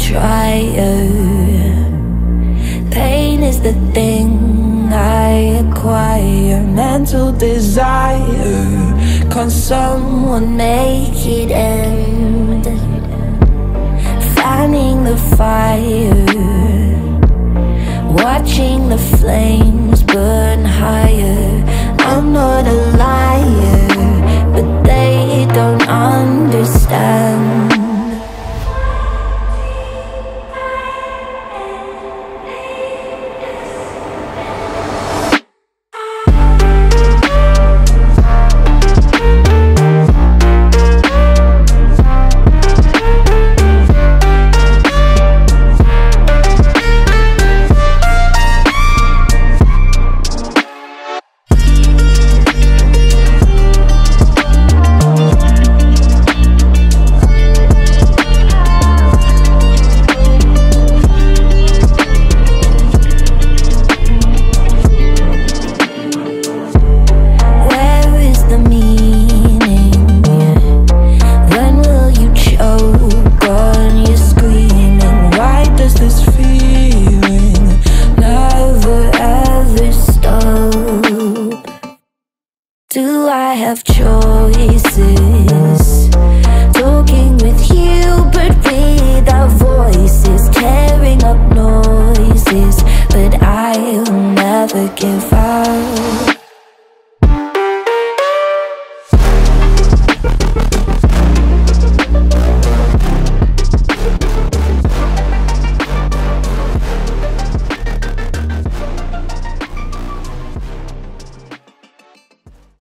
trier. Pain is the thing I acquire. Mental desire, can someone make it end? Fanning the fire, watching the flames burn higher. I'm not a liar, but they don't understand. Do I have choices? Talking with you but without voices, tearing up noises, but I'll never give up.